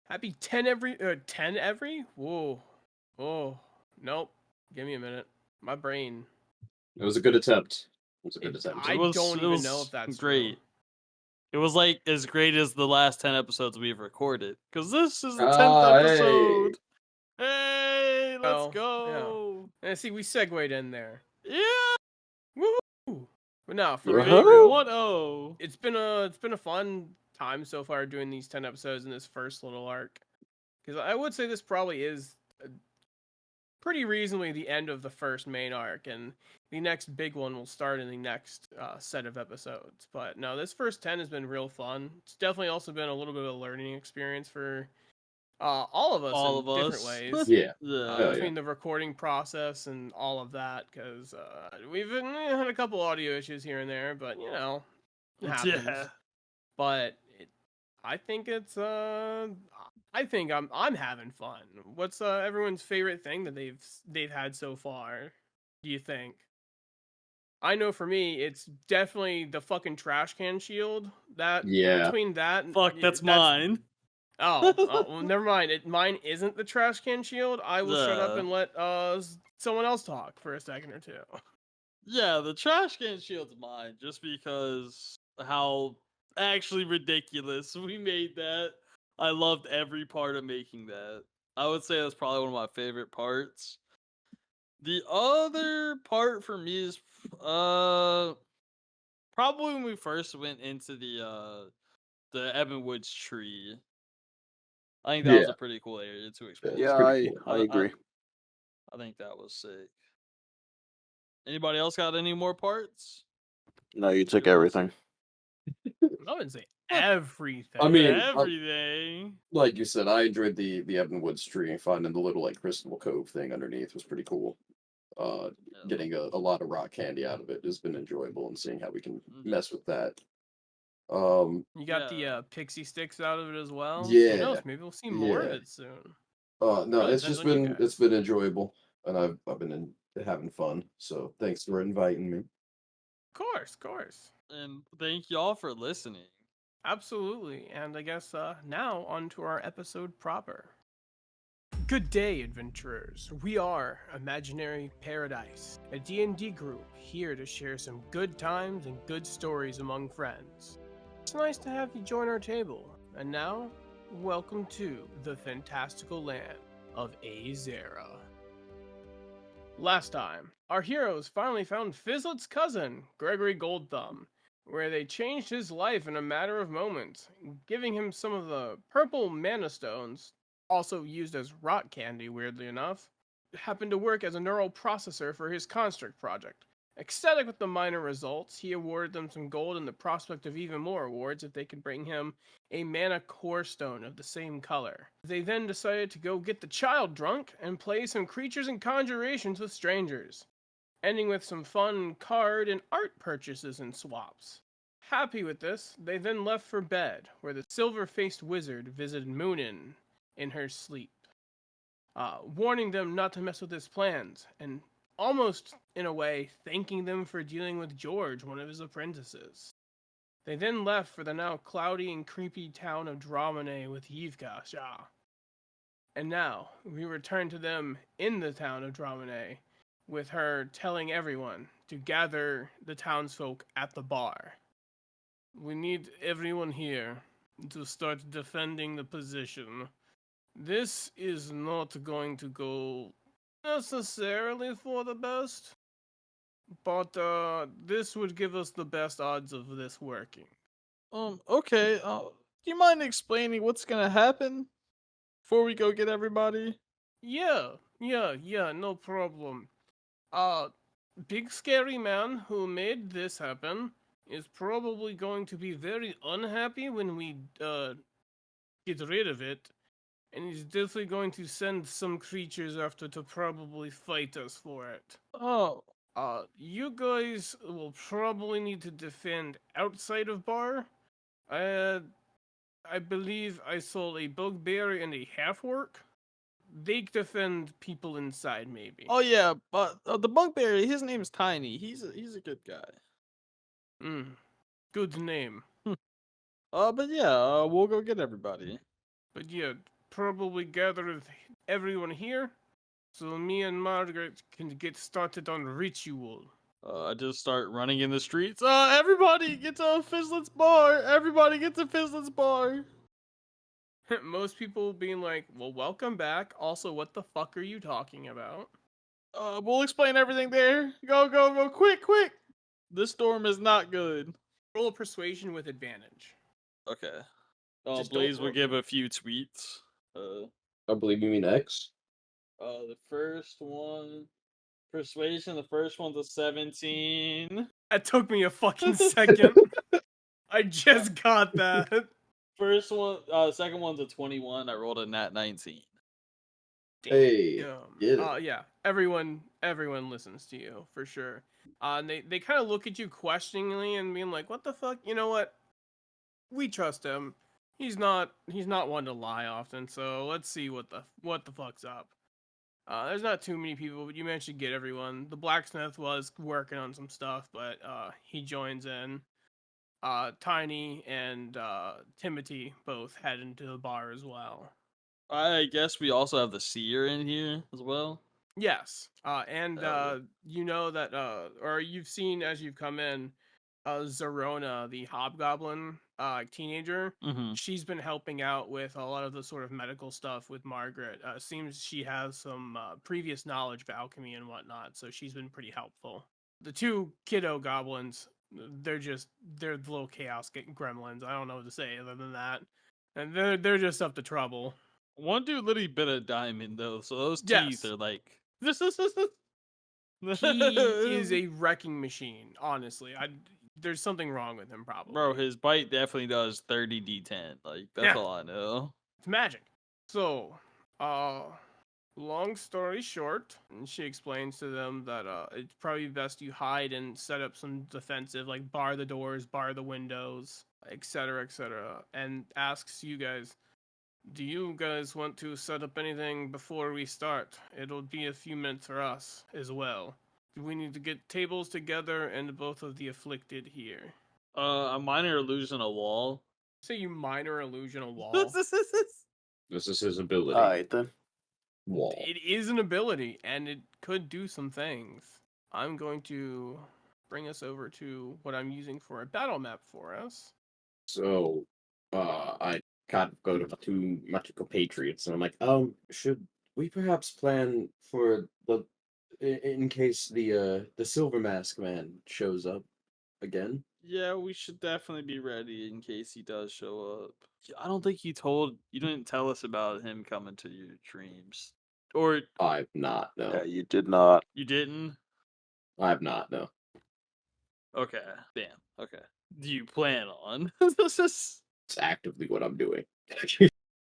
Happy 10 every? Whoa. Oh, nope. Give me a minute. My brain. It was a good attempt. I It don't even was know if that's great. true. It was like as great as the last 10 episodes we've recorded. Because this is the 10th episode. Hey, let's go. Yeah. See, we segued in there. Yeah. Woo! But no, for Favorite real. 1-0. It's been a fun time so far doing these 10 episodes in this first little arc. Because I would say this probably is pretty reasonably the end of the first main arc, and the next big one will start in the next set of episodes. But no, this first 10 has been real fun. It's definitely also been a little bit of a learning experience for all of us in different ways. Yeah. Between the recording process and all of that, because we've had a couple audio issues here and there, but you know, it happens. Yeah. But I think it's I think I'm having fun. What's everyone's favorite thing that they've had so far? Do you think? I know for me, it's definitely the fucking trash can shield. Between that, fuck, that's mine. Oh, well, never mind. Mine isn't the trash can shield. I will shut up and let someone else talk for a second or two. Yeah, the trash can shield's mine, just because how actually ridiculous we made that. I loved every part of making that. I would say that's probably one of my favorite parts. The other part for me is probably when we first went into the Ebon Woods tree. I think that was a pretty cool area to explore. Yeah, I agree. I think that was sick. Anybody else got any more parts? No, you took everything. I wouldn't say everything. I mean, everything. Like you said, I enjoyed the Ebon Woods tree, and finding the little like crystal cove thing underneath was pretty cool. Getting a lot of rock candy out of it has been enjoyable, and seeing how we can mess with that. You got the pixie sticks out of it as well. Yeah. Who knows? Maybe we'll see more of it soon. No, really it's just been enjoyable, and I've been having fun. So thanks for inviting me. Of course. And thank y'all for listening. Absolutely. And I guess now on to our episode proper. Good day, adventurers. We are Imaginary Paradise, a D&D group here to share some good times and good stories among friends. It's nice to have you join our table. And now, welcome to the fantastical land of Azera. Last time, our heroes finally found Fizzlet's cousin, Gregory Goldthumb, where they changed his life in a matter of moments, giving him some of the purple mana stones, also used as rock candy, weirdly enough, happened to work as a neural processor for his construct project. Ecstatic with the minor results, he awarded them some gold and the prospect of even more awards if they could bring him a mana core stone of the same color. They then decided to go get the child drunk and play some creatures and conjurations with strangers, ending with some fun card and art purchases and swaps. Happy with this, they then left for bed, where the silver-faced wizard visited Moonin in her sleep, warning them not to mess with his plans, and almost, in a way, thanking them for dealing with George, one of his apprentices. They then left for the now cloudy and creepy town of Dramane with Yivka Shah. And now, we return to them in the town of Dramane, with her telling everyone to gather the townsfolk at the bar. We need everyone here to start defending the position. This is not going to go necessarily for the best, but this would give us the best odds of this working. Okay. Do you mind explaining what's gonna happen before we go get everybody? Yeah, no problem. Big scary man who made this happen is probably going to be very unhappy when we get rid of it, and he's definitely going to send some creatures after to probably fight us for it. Oh. You guys will probably need to defend outside of bar. I believe I saw a bugbear and a half-orc. They defend people inside, maybe. Oh yeah, but the bugbear, his name's Tiny. He's a good guy. Good name. But yeah, we'll go get everybody. But yeah, probably gather everyone here, so me and Margaret can get started on ritual. I just start running in the streets. Everybody get to Fizzlet's bar. Everybody get to Fizzlet's bar. Most people being like, well, welcome back. Also, what the fuck are you talking about? We'll explain everything there. Go, go, go, quick, quick. This storm is not good. Roll a persuasion with advantage. Okay. Oh, Just Blaze don't will roll- give a few tweets. I believe you mean X. The first one, persuasion. The first one's a 17. That took me a fucking second. I just got that. First one, second one's a 21. I rolled a nat 19. Hey, get it. Yeah. Everyone listens to you for sure. And they kind of look at you questioningly and being like, "What the fuck? You know what? We trust him. He's not one to lie often. So let's see what the fuck's up." There's not too many people, but you managed to get everyone. The blacksmith was working on some stuff, but he joins in. Tiny and Timothy both head into the bar as well. I guess we also have the seer in here as well. Yes, and yeah. you know that, or you've seen as you've come in, Zarona, the hobgoblin teenager. Mm-hmm. She's been helping out with a lot of the sort of medical stuff with Margaret. Seems she has some previous knowledge of alchemy and whatnot, so she's been pretty helpful. The two kiddo goblins, they're little chaos gremlins. I don't know what to say other than that, and they're just up to trouble. One dude literally bit a diamond though, so those teeth Yes. are like. He is a wrecking machine. Honestly, there's something wrong with him probably. Bro, his bite definitely does 30 D10. Like that's all I know. It's magic. So, long story short, and she explains to them that it's probably best you hide and set up some defensive, like bar the doors, bar the windows, etc., and asks you guys, do you guys want to set up anything before we start? It'll be a few minutes for us as well. We need to get tables together and both of the afflicted here. A minor illusion, a wall. Say you minor illusion a wall. This is his ability. Alright then. Wall. It is an ability, and it could do some things. I'm going to bring us over to what I'm using for a battle map for us. So, I kind of go to my two magical patriots, and I'm like, should we perhaps plan for in case the Silver Mask man shows up again? Yeah, we should definitely be ready in case he does show up. I don't think you didn't tell us about him coming to your dreams. Or I've not, no. Yeah, you did not. You didn't? I've not, no. Okay. Damn. Okay. Do you plan on? It's actively what I'm doing.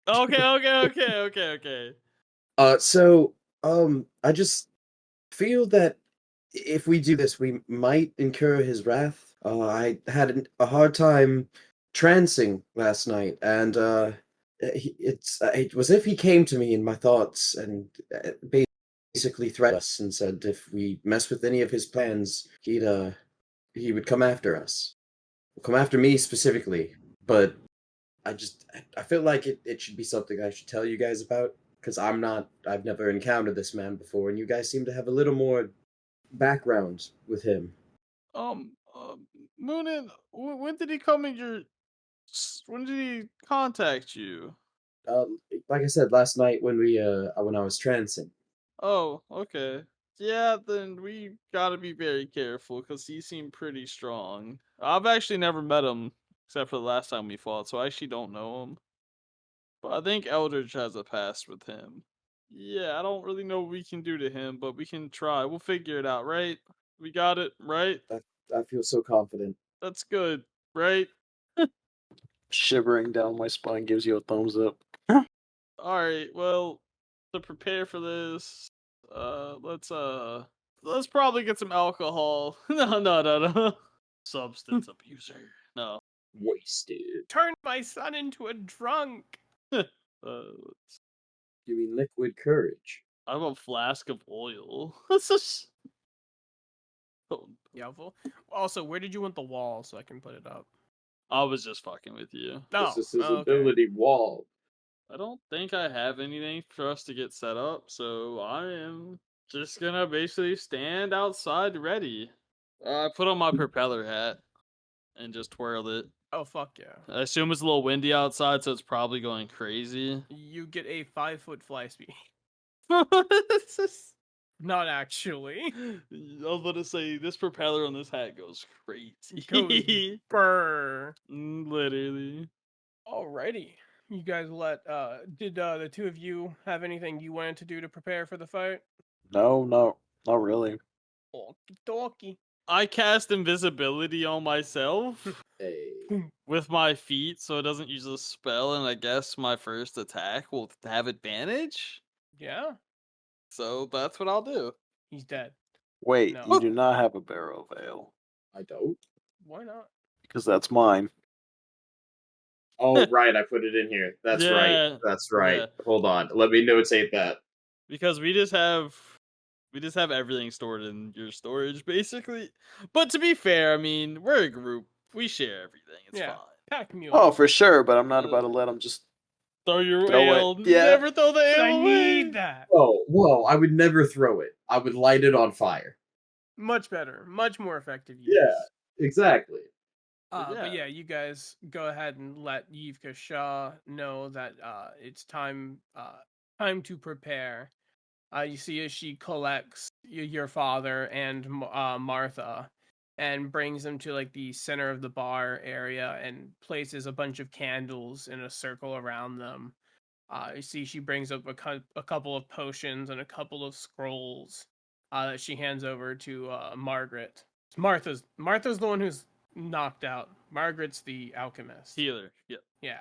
Okay. So, I just feel that if we do this, we might incur his wrath. I had a hard time trancing last night, and it was as if he came to me in my thoughts and basically threatened us and said if we mess with any of his plans, he would come after us. Come after me specifically, but I feel like it should be something I should tell you guys about, because I've never encountered this man before, and you guys seem to have a little more background with him. Moonin, when did he come in when did he contact you? Like I said, last night when I was trancing. Oh, okay. Yeah, then we gotta be very careful because he seemed pretty strong. I've actually never met him except for the last time we fought, so I actually don't know him. But I think Eldridge has a past with him. Yeah, I don't really know what we can do to him, but we can try. We'll figure it out, right? We got it, right? I feel so confident. That's good, right? Shivering down my spine gives you a thumbs up. Alright, well, to prepare for this, let's probably get some alcohol. No. Substance abuser. No. Wasted. Turn my son into a drunk. You mean liquid courage? I have a flask of oil. Yeah. Also, where did you want the wall so I can put it up? I was just fucking with you. No. This is his okay. ability wall. I don't think I have anything for us to get set up, so I am just gonna basically stand outside ready. I put on my propeller hat and just twirl it. Oh, fuck yeah. I assume it's a little windy outside, so it's probably going crazy. You get a 5-foot fly speed. It's just- Not actually. I was about to say, this propeller on this hat goes crazy. Goes burr. Literally. Alrighty. You guys did the two of you have anything you wanted to do to prepare for the fight? No, not really. Okie dokie. I cast invisibility on myself Hey. with my feet, so it doesn't use a spell, and I guess my first attack will have advantage. Yeah, So that's what I'll do. he's dead. Wait, No. you do not have a barrel veil I don't. Why not? because that's mine. Oh, right. I put it in here. That's Yeah, right. That's right. yeah. Hold on. Let me notate that. Because we just have everything stored in your storage, basically. But to be fair, I mean, we're a group. We share everything. It's Yeah. fine. Pack mule. Oh, for sure, but I'm not about to let him just. Throw your Throw it. ale. Yeah. Never throw the ale I away. need that. Oh, whoa. I would never throw it. I would light it on fire. Much better. Much more effective use. Yeah. Exactly. But yeah, you guys go ahead and let Yivka Shah know that it's time to prepare. You see as she collects your father and Martha and brings them to like the center of the bar area and places a bunch of candles in a circle around them. You see she brings up a couple of potions and a couple of scrolls that she hands over to Margaret. Martha's the one who's knocked out. Margaret's the alchemist. Healer. Yeah. Yeah.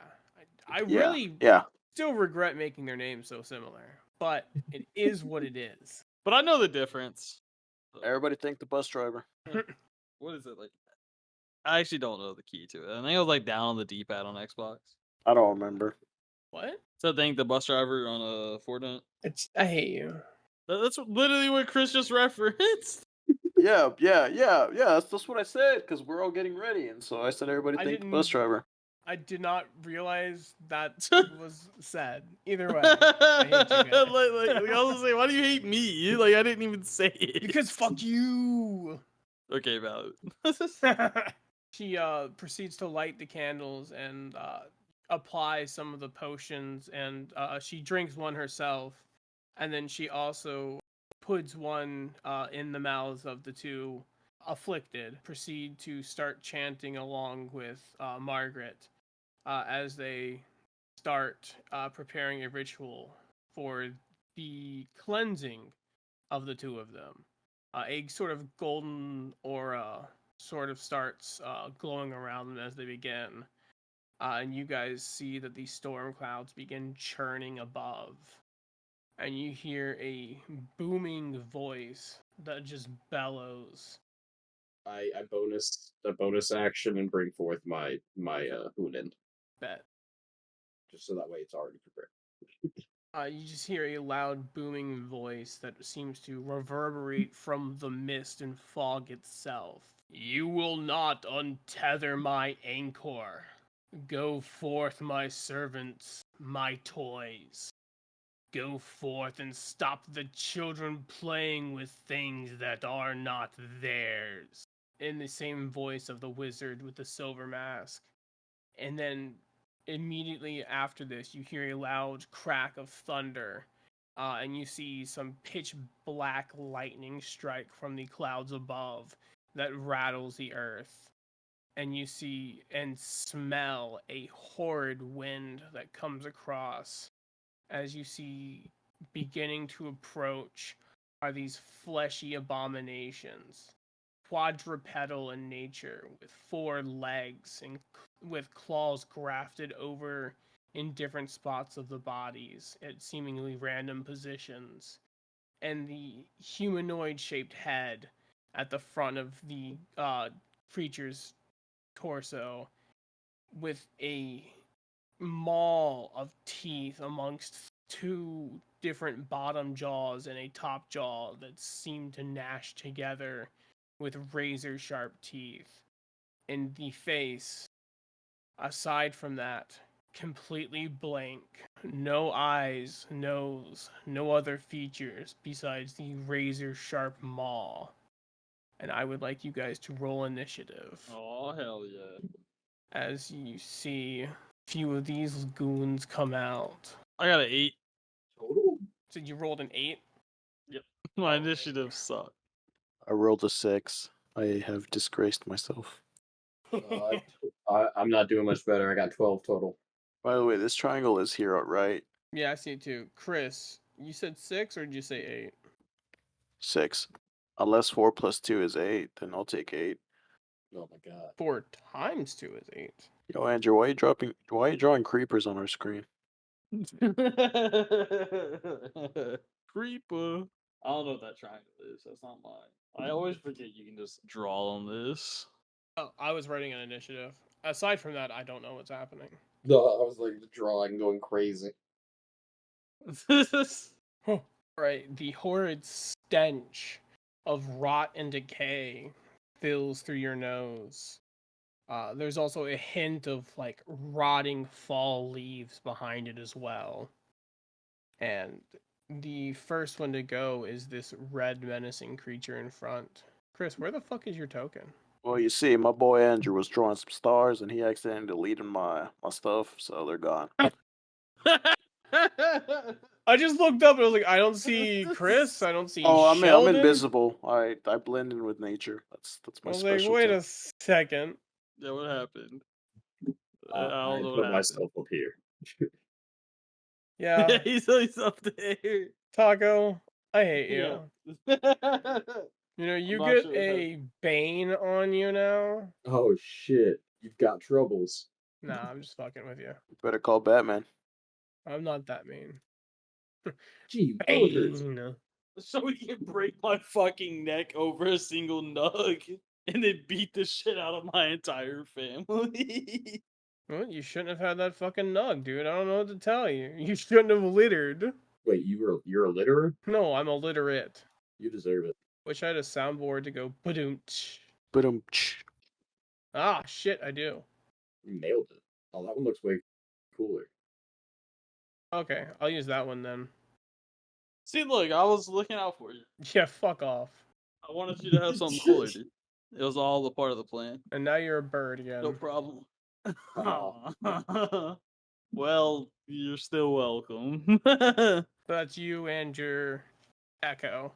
I Yeah. really Yeah. still regret making their names so similar, but it is what it is. But I know the difference. Everybody thank the bus driver. What is it like? I actually don't know the key to it. I think it was like down on the D-pad on Xbox. I don't remember. What? So thank the bus driver on a Fortnite. I hate you. That's literally what Chris just referenced. Yeah. That's what I said because we're all getting ready, and so I said everybody I thank the bus didn't- driver. I did not realize that was said. Either way, I hate you guys. like, I was gonna say, why do you hate me? Like, I didn't even say it. Because fuck you. Okay, valid. She proceeds to light the candles and apply some of the potions, and she drinks one herself, and then she also puts one in the mouths of the two afflicted. Proceed to start chanting along with Margaret as they start preparing a ritual for the cleansing of the two of them. A sort of golden aura sort of starts glowing around them as they begin. And you guys see that these storm clouds begin churning above. And you hear a booming voice that just bellows. I bonus a bonus action and bring forth my Hunin, Bet. just so that way it's already prepared. You just hear a loud booming voice that seems to reverberate from the mist and fog itself. You will not untether my anchor. Go forth, my servants, my toys. Go forth and stop the children playing with things that are not theirs. In the same voice of the wizard with the silver mask. And then immediately after this, you hear a loud crack of thunder, and you see some pitch black lightning strike from the clouds above that rattles the earth. And you see and smell a horrid wind that comes across as you see beginning to approach are these fleshy abominations, quadrupedal in nature, with 4 legs and with claws grafted over in different spots of the bodies at seemingly random positions, and the humanoid-shaped head at the front of the creature's torso, with a maw of teeth amongst 2 different bottom jaws and a top jaw that seem to gnash together with razor sharp teeth. And the face, aside from that, completely blank, No eyes, nose, no other features besides the razor sharp maw. And I would like you guys to roll initiative. Oh hell yeah! As you see a few of these goons come out. I got an 8. Total? So you rolled an 8? Yep. My Oh, initiative sucked. I rolled a 6. I have disgraced myself. I'm not doing much better. I got 12 total. By the way, this triangle is here, right? Yeah, I see it too. Chris, you said 6 or did you say 8? 6. Unless 4 plus 2 is 8, then I'll take 8. Oh my god. 4 times 2 is 8. Yo, Andrew, why are you drawing creepers on our screen? Creeper. I don't know what that triangle is. That's not mine. I always forget you can just draw on this. Oh, I was writing an initiative. Aside from that, I don't know what's happening. No, I was like drawing, going crazy. Right, the horrid stench of rot and decay fills through your nose. There's also a hint of like rotting fall leaves behind it as well. And the first one to go is this red menacing creature in front. Chris, where the fuck is your token? Well, you see, my boy Andrew was drawing some stars, and he accidentally deleted my stuff, so they're gone. I just looked up and I was like, I don't see Chris. I don't see Oh, I'm Sheldon. invisible. I blend in with nature. That's I my was like, specialty. wait a second. Yeah, what happened? I I don't know put what happened. myself up here. Yeah, he's up there. Taco, I hate you. Yeah. You know, you not get sure what a Bane on you now. Oh shit, you've got troubles. Nah, I'm just fucking with you. Better call Batman. I'm not that mean. Gee, willikers. Bane. So we can break my fucking neck over a single nug and then beat the shit out of my entire family. Well, you shouldn't have had that fucking nug, dude. I don't know what to tell you. You shouldn't have littered. Wait, you're a litterer? No, I'm illiterate. You deserve it. Wish I had a soundboard to go ba-doom-tsh. But Ah, shit, I do. You nailed it. Oh, that one looks way cooler. Okay, I'll use that one then. See, look, I was looking out for you. Yeah, fuck off. I wanted you to have something cooler, dude. It was all a part of the plan. And now you're a bird again. No problem. Oh. Well, you're still welcome. That's you and your echo.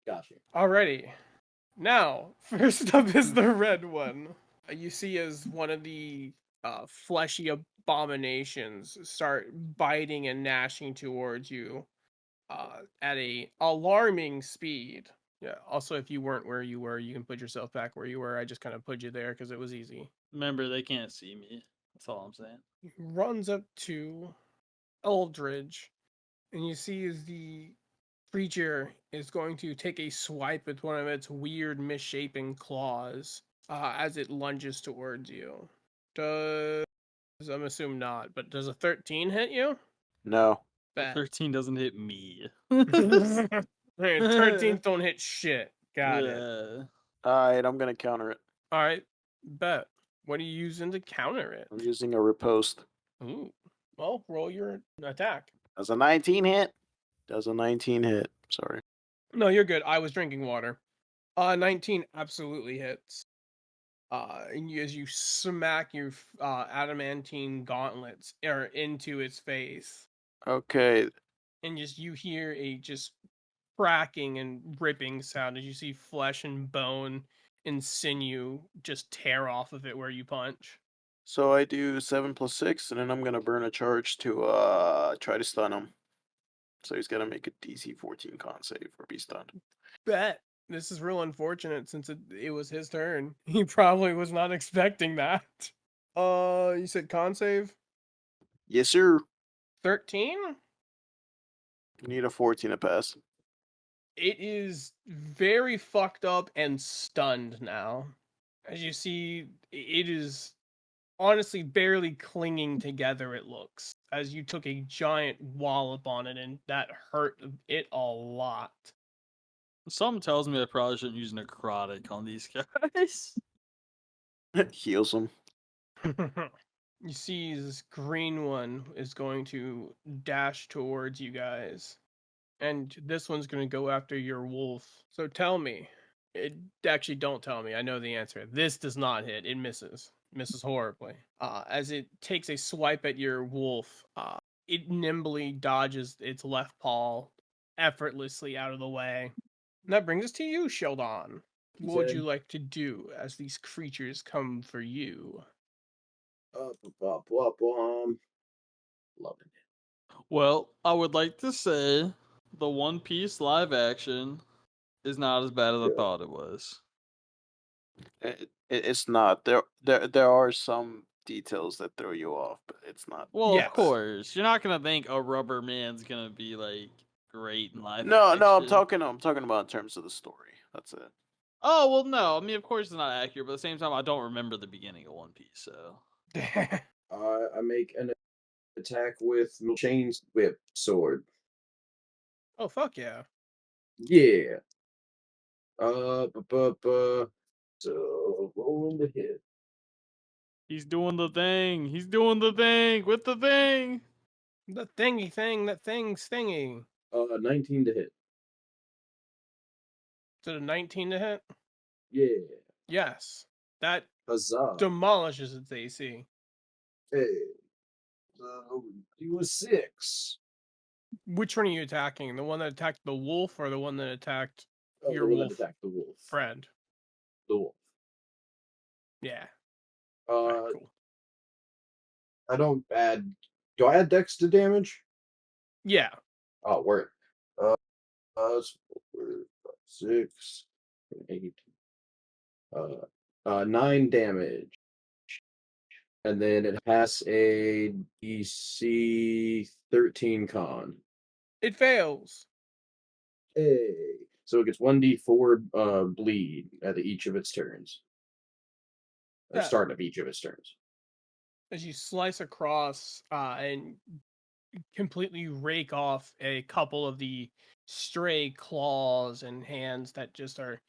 Gotcha. Alrighty. Now, first up is the red one. You see as one of the fleshy abominations start biting and gnashing towards you at a alarming speed. Yeah. Also, if you weren't where you were, you can put yourself back where you were. I just kind of put you there because it was easy. Remember, they can't see me. That's all I'm saying. Runs up to Eldridge, and you see as the creature is going to take a swipe with one of its weird misshapen claws as it lunges towards you. I'm assuming not, but does a 13 hit you? no. Bet. 13 doesn't hit me. 13s don't hit shit. Got it. Alright, I'm gonna counter it. Alright, bet. What are you using to counter it? I'm using a riposte. Ooh. Well, roll your attack. Does a 19 hit? Does a 19 hit? Sorry. No, you're good. I was drinking water. 19 absolutely hits. And as you smack your adamantine gauntlets into its face, Okay. and you hear a just cracking and ripping sound as you see flesh and bone and sinew just tear off of it where you punch. So I do 7 plus 6, and then I'm gonna burn a charge to try to stun him. So he's gotta make a DC 14 con save or be stunned. Bet. This is real unfortunate since it was his turn. He probably was not expecting that. You said con save? Yes, sir. 13? You need a 14 to pass. It is very fucked up and stunned now. As you see, it is honestly barely clinging together, it looks. As you took a giant wallop on it, and that hurt it a lot. Something tells me I probably shouldn't use necrotic on these guys. Heals him. You see this green one is going to dash towards you guys. And this one's going to go after your wolf. So tell me. Actually, don't tell me. I know the answer. This does not hit. It misses. Misses horribly. As it takes a swipe at your wolf, it nimbly dodges its left paw effortlessly out of the way. And that brings us to you, Sheldon. What would you like to do as these creatures come for you? Loving it. Well, I would like to say the One Piece live action is not as bad as I Yeah. thought it was. It's not. There are some details that throw you off, but it's not. Well, Yes. of course, you're not gonna think a rubber man's gonna be like great in live No, action. no, I'm talking about in terms of the story. That's it. Oh well, no. I mean, of course, it's not accurate, but at the same time, I don't remember the beginning of One Piece. So I make an attack with chain whip sword. Oh, fuck yeah. Yeah. So rolling the hit. he's doing the thing. He's doing the thing with the thing. The thingy thing, that thing's thingy. 19 to hit. Is it a 19 to hit? Yeah. Yes. That Huzzah. demolishes its AC. Hey. So he was 6. Which one are you attacking? The one that attacked the wolf or the one that attacked your the one wolf that attacked the wolf. friend? The wolf. Yeah. Uh, Alright, cool. I don't add. Do I add dex to damage? Yeah. Oh, word. It's 6, 8. 9 damage. And then it has a DC 13 con. It fails. Hey. So it gets 1d4 bleed at each of its turns. Or Yeah. start of each of its turns. As you slice across and completely rake off a couple of the stray claws and hands that just are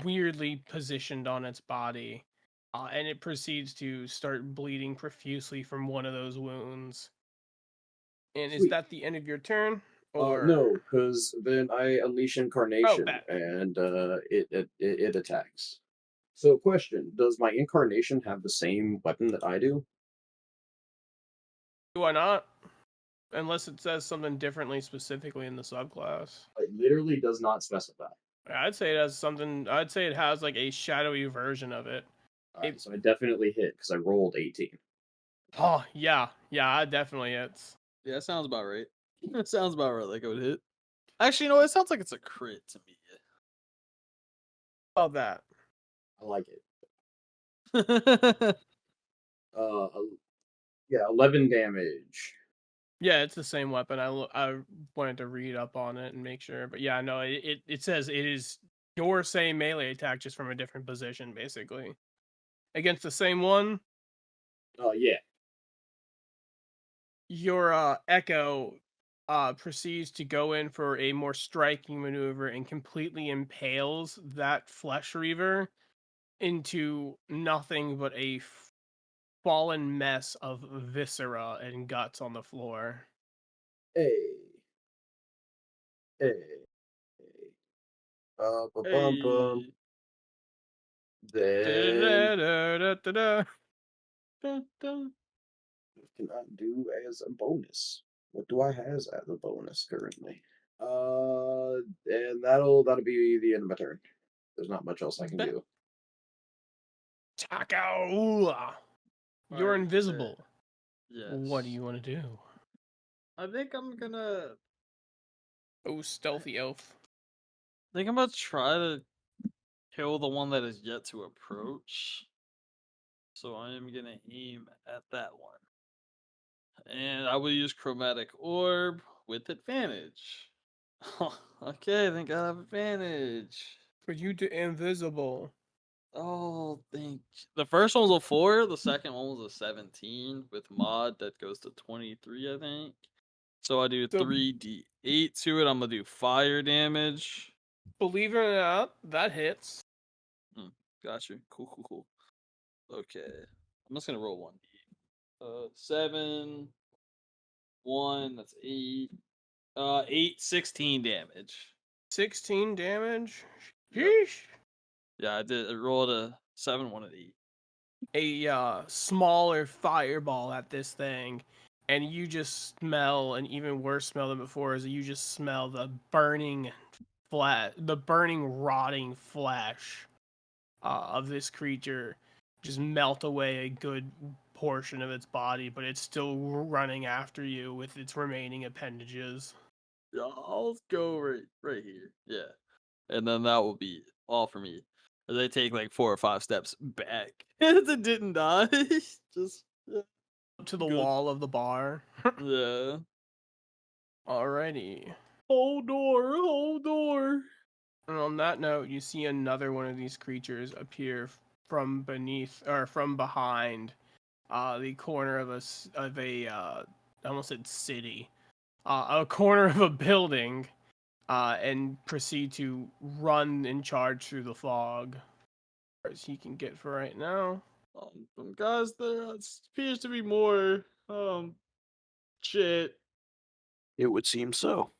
weirdly positioned on its body. And it proceeds to start bleeding profusely from one of those wounds. And is Sweet. that the end of your turn? Or No, because then I unleash incarnation bet. and it attacks. So, question: does my incarnation have the same weapon that I do? Why not? Unless it says something differently specifically in the subclass. It literally does not specify. I'd say it has something. I'd say it has like a shadowy version of it. Alright, so I definitely hit because I rolled 18. Oh yeah, it definitely hits. Yeah, that sounds about right. That sounds about right. Like it would hit. Actually, no, it sounds like it's a crit to me. Love that. I like it. Yeah, 11 damage. Yeah, it's the same weapon. I wanted to read up on it and make sure, but yeah, no, it says it is your same melee attack just from a different position, basically, against the same one. Yeah. Your Echo proceeds to go in for a more striking maneuver and completely impales that Flesh Reaver into nothing but a fallen mess of viscera and guts on the floor. Hey. Hey. Bum bum. Hey. Then Da-da-da-da-da-da. Dun, dun. can I do as a bonus? What do I have as a bonus currently? And that'll be the end of my turn. There's not much else I can do. Taco! You're Alright, invisible. Yes. What do you want to do? I think I'm gonna. Oh, stealthy elf. I think I'm gonna try to kill the one that is yet to approach. So I am gonna aim at that one. And I will use chromatic orb with advantage. Okay, I think I have advantage. For you to invisible. Oh, the first one was a 4, the second one was a 17 with mod that goes to 23, I think. So I do So- 3d8 to it. I'm gonna do fire damage. Believe it or not, that hits. Got you. Cool. Okay. I'm just gonna roll 1d. 7, 1, that's 8. 8, 16 damage. 16 damage. Yep. Sheesh. Yeah, I rolled a 7, 1, and 8. A smaller fireball at this thing, and you just smell an even worse smell than before. Is you just smell the burning rotting flesh of this creature just melt away a good portion of its body, but it's still running after you with its remaining appendages. Yeah, I'll go right here. Yeah. And then that will be all for me. As I take like 4 or 5 steps back. It didn't die. Just yeah, To the good. wall of the bar. Yeah. Alrighty. Hold door. And on that note, you see another one of these creatures appear from beneath or from behind the corner of I almost said city, a corner of a building, and proceed to run and charge through the fog as he can get for right now. Guys, there appears to be more shit. It would seem so.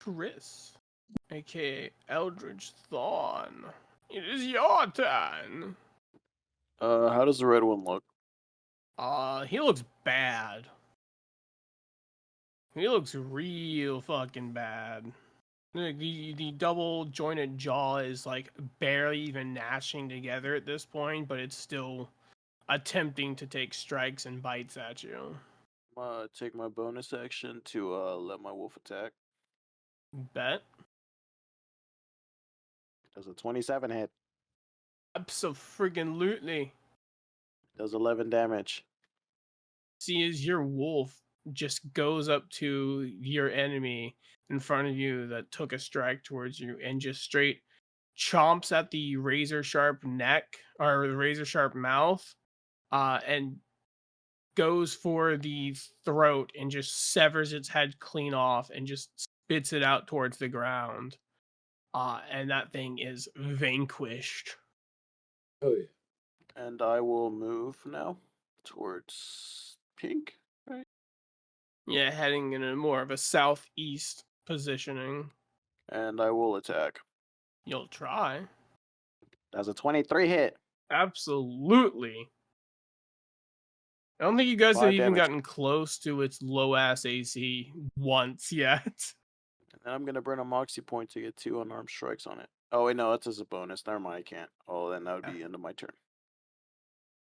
Chris, aka Eldridge Thorn, it is your turn. How does the red one look? He looks bad. He looks real fucking bad. The double jointed jaw is like barely even gnashing together at this point, but it's still attempting to take strikes and bites at you. I'm gonna take my bonus action to let my wolf attack. Bet. Does a 27 hit? Abso-friggin-lutely. Does 11 damage. See, as your wolf just goes up to your enemy in front of you that took a strike towards you and just straight chomps at the razor sharp neck or the razor sharp mouth, and goes for the throat and just severs its head clean off and just spits it out towards the ground. And that thing is vanquished. Oh yeah. And I will move now towards pink. Right. Yeah, heading in a more of a southeast positioning. And I will attack. You'll try. Does a 23 hit? Absolutely. I don't think you guys have 5 even damage. gotten close to its low ass AC once yet. And then I'm gonna burn a moxie point to get 2 unarmed strikes on it. Oh wait, no, that's as a bonus. Never mind, I can't. Oh, then that would be the end of my turn.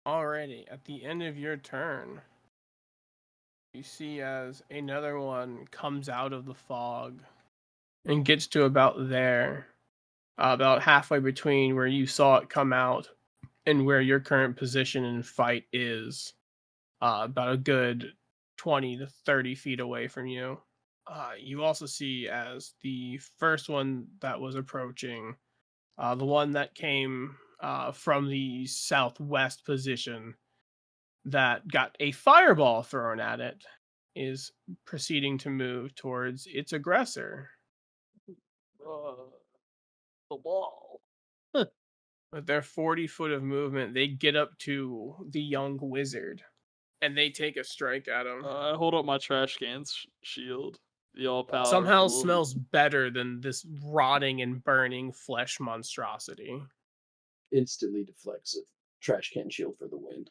Alrighty, at the end of your turn, you see as another one comes out of the fog and gets to about there, about halfway between where you saw it come out and where your current position in fight is, about a good 20 to 30 feet away from you. You also see as the first one that was approaching, the one that came from the southwest position that got a fireball thrown at it, is proceeding to move towards its aggressor. The wall. With their 40 foot of movement, they get up to the young wizard and they take a strike at him. I hold up my trash cans shield. The all powerful. Somehow smells better than this rotting and burning flesh monstrosity. Instantly deflects it. Trash can shield for the win.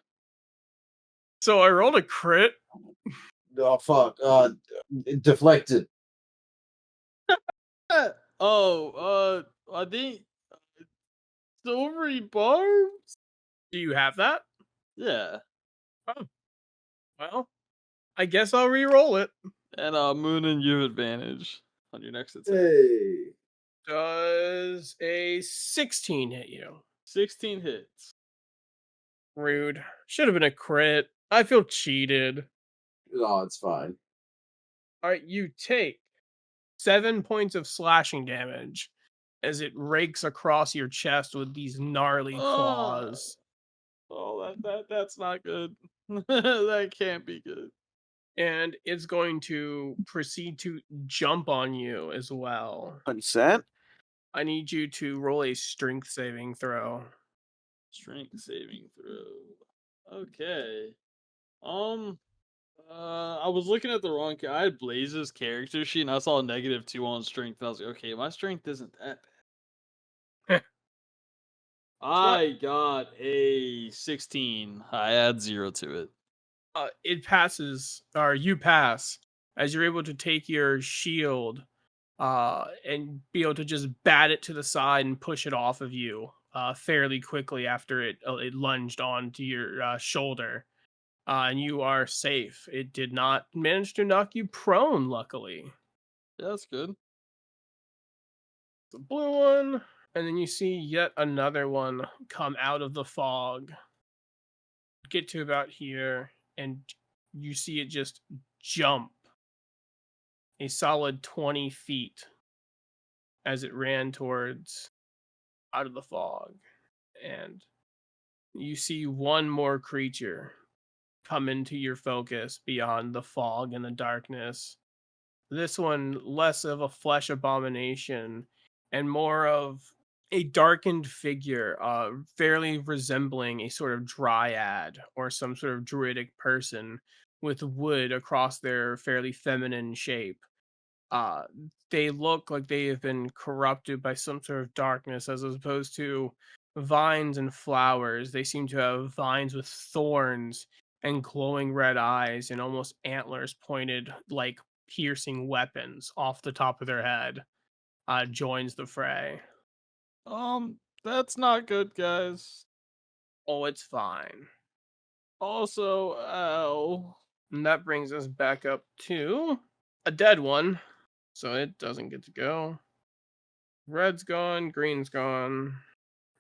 So I rolled a crit. Oh fuck. Deflected. I think silvery barbs. Do you have that? Yeah, Oh, well, I guess I'll re-roll it. and Moon and you have advantage on your next attack. Hey. Does a 16 hit you? 16 hits. Rude. Should have been a crit. I feel cheated. Oh, it's fine. Alright, you take 7 points of slashing damage as it rakes across your chest with these gnarly claws. Oh, that's not good. That can't be good. And it's going to proceed to jump on you as well. Consent? I need you to roll a strength saving throw. Strength saving throw. Okay. I was looking at the wrong. I had Blaze's character sheet, and I saw a -2 on strength. And I was like, okay, my strength isn't that bad. I got a 16. I add 0 to it. It passes, or you pass, as you're able to take your shield and be able to just bat it to the side and push it off of you fairly quickly after it lunged onto your shoulder. And you are safe. It did not manage to knock you prone, luckily. Yeah, that's good. The blue one, and then you see yet another one come out of the fog. Get to about here, and you see it just jump a solid 20 feet as it ran towards out of the fog. And you see one more creature come into your focus beyond the fog and the darkness. This one less of a flesh abomination and more of a darkened figure, fairly resembling a sort of dryad or some sort of druidic person with wood across their fairly feminine shape. uh they look like they have been corrupted by some sort of darkness, as opposed to vines and flowers. They seem to have vines with thorns and glowing red eyes and almost antlers pointed like piercing weapons off the top of their head. Joins the fray. That's not good, guys. Oh, it's fine. Also, ow. And that brings us back up to a dead one, so it doesn't get to go. Red's gone, green's gone.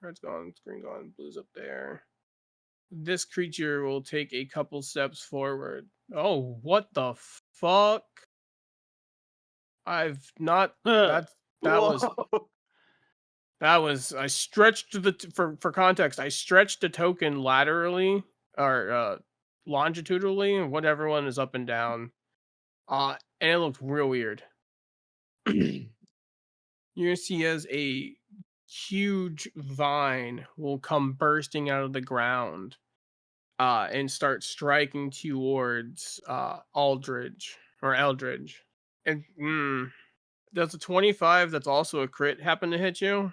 Red's gone, green's gone, blue's up there. This creature will take a couple steps forward. Oh, what the fuck? I've not. That was Whoa. I stretched for context. I stretched the token laterally or longitudinally, and whatever one is up and down. And it looked real weird. You're gonna see as a huge vine will come bursting out of the ground and start striking towards Aldridge or Eldridge. And does a 25 that's also a crit happen to hit you?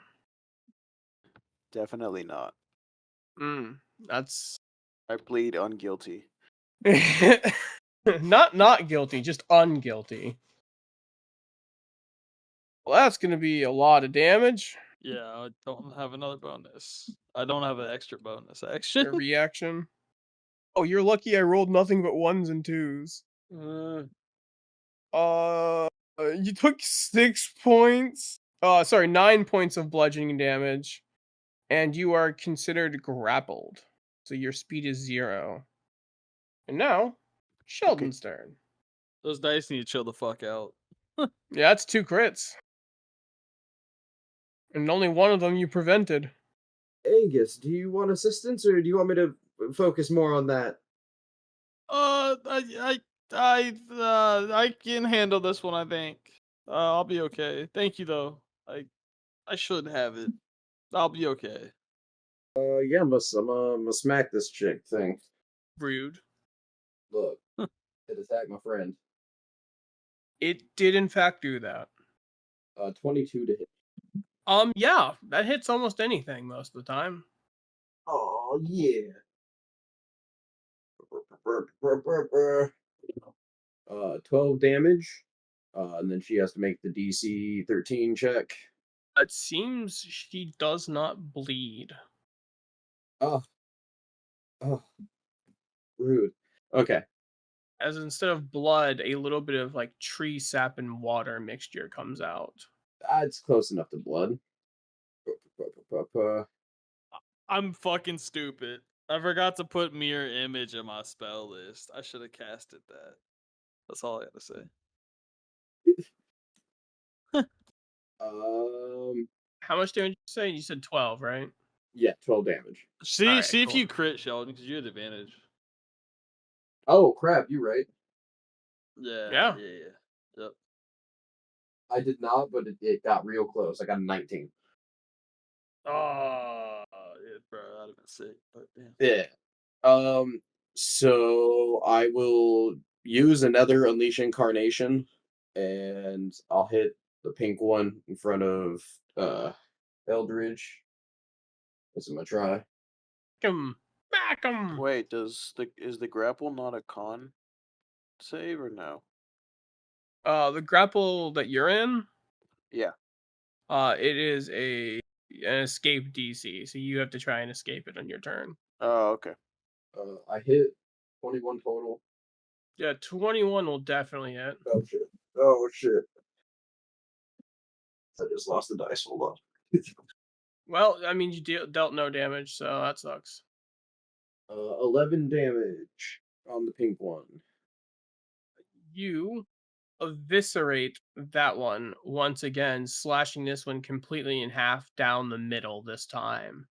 Definitely not. That's I plead unguilty. not guilty, just unguilty. Well, that's gonna be a lot of damage. Yeah, I don't have another bonus. I don't have an extra bonus, A actually. reaction. Oh, you're lucky I rolled nothing but 1s and 2s. You took 6 points. Sorry, 9 points of bludgeoning damage, and you are considered grappled. So your speed is 0. And now, Sheldon's turn. Those dice need to chill the fuck out. Yeah, that's 2 crits. And only one of them you prevented. Aegis, do you want assistance, or do you want me to focus more on that? I can handle this one, I think. I'll be okay. Thank you, though. I should have it. I'll be okay. Yeah, I'm gonna smack this chick thing. Rude. Look, it attacked my friend. It did in fact do that. 22 to hit. Yeah, that hits almost anything most of the time. Oh yeah. 12 damage. And then she has to make the DC 13 check. It seems she does not bleed. Oh, rude. Okay. As instead of blood, a little bit of like tree sap and water mixture comes out. It's close enough to blood. I'm fucking stupid. I forgot to put mirror image in my spell list. I should have casted that. That's all I gotta say. How much damage did you say? You said 12, right? Yeah, 12 damage. See, Alright, see cool. if you crit, Sheldon, because you had advantage. Oh crap, you're right. Yeah. Yep. I did not, but it got real close. I got a 19. Oh, yeah, bro, I'd have been sick, but damn. Yeah. So I will use another Unleash Incarnation, and I'll hit the pink one in front of Eldridge. This is my try. Back 'em! Wait, is the grapple not a con save or no? The grapple that you're in, Yeah. it is an escape DC, so you have to try and escape it on your turn. Oh, okay. I hit 21 total. Yeah, 21 will definitely hit. Oh shit. Oh shit. I just lost the dice. Hold on. Well, I mean, you dealt no damage, so that sucks. 11 damage on the pink one. You eviscerate that one once again, slashing this one completely in half down the middle this time.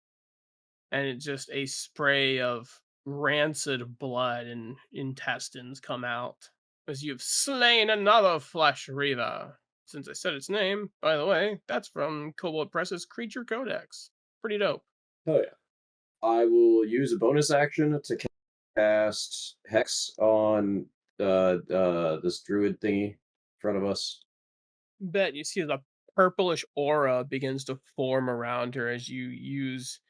And it's just a spray of rancid blood and intestines come out as you've slain another flesh reaver. Since I said its name, by the way, that's from Cobalt Press's Creature Codex. Pretty dope. Oh yeah. I will use a bonus action to cast Hex on this druid thingy in front of us. Bet you see the purplish aura begins to form around her as you use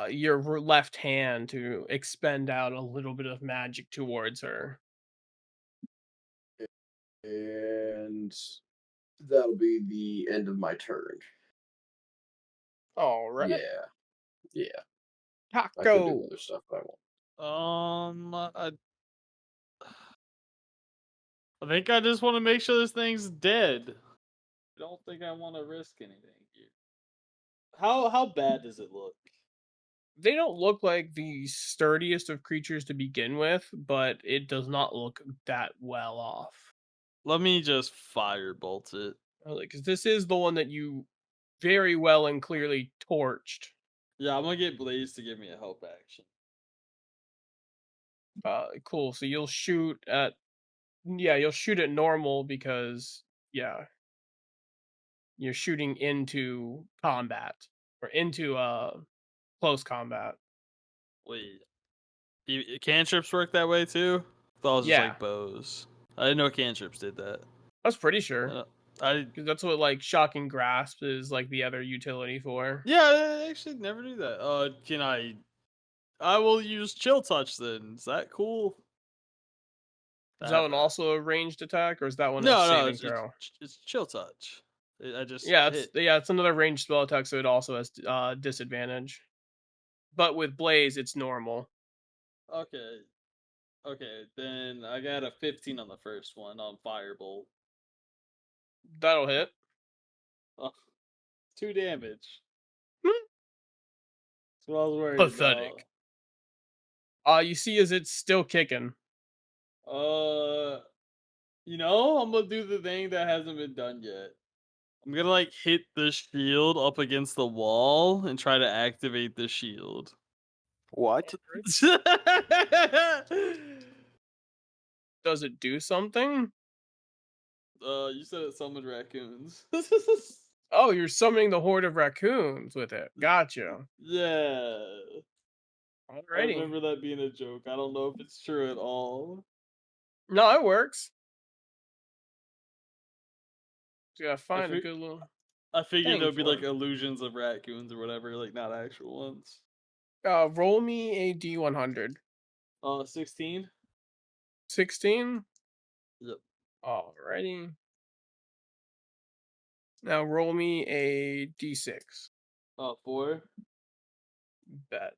your left hand to expend out a little bit of magic towards her. And that'll be the end of my turn. All right. Yeah. Yeah. I could do Taco. other stuff, but I won't. I think I just want to make sure this thing's dead. I don't think I want to risk anything here. How bad does it look? They don't look like the sturdiest of creatures to begin with, but it does not look that well off. Let me just firebolt it. Because this is the one that you very well and clearly torched. Yeah, I'm gonna get Blaze to give me a help action. Cool. So you'll shoot at normal because you're shooting into combat or into close combat. Wait, cantrips work that way too? I thought it was just Yeah, like bows. I didn't know cantrips did that. I was pretty sure I because that's what like shocking grasp is like the other utility for. yeah, I actually never knew that. Can I? I will use chill touch then. Is that cool? Is that one also a ranged attack, or is that one a No, saving throw? it's chill touch. I just It's hit. it's another ranged spell attack, so it also has disadvantage. But with Blaze, it's normal. Okay, then I got a 15 on the first one on Firebolt. That'll hit. Oh, 2 damage. Hmm. That's what I was worried Pathetic. You see, as it's still kicking. about. I'm gonna do the thing that hasn't been done yet. I'm gonna like hit the shield up against the wall and try to activate the shield. What? Does it do something? You said it summoned raccoons. Oh, you're summoning the horde of raccoons with it. Gotcha. Yeah. I Alrighty. remember that being a joke. I don't know if it's true at all. No, it works. So you gotta I, find a fi- good little. I figured thing there'd be for like it. illusions of raccoons or whatever, like not actual ones. Roll me a D100. 16. 16. Yep. Alrighty. Now roll me a D6. 4. Bet.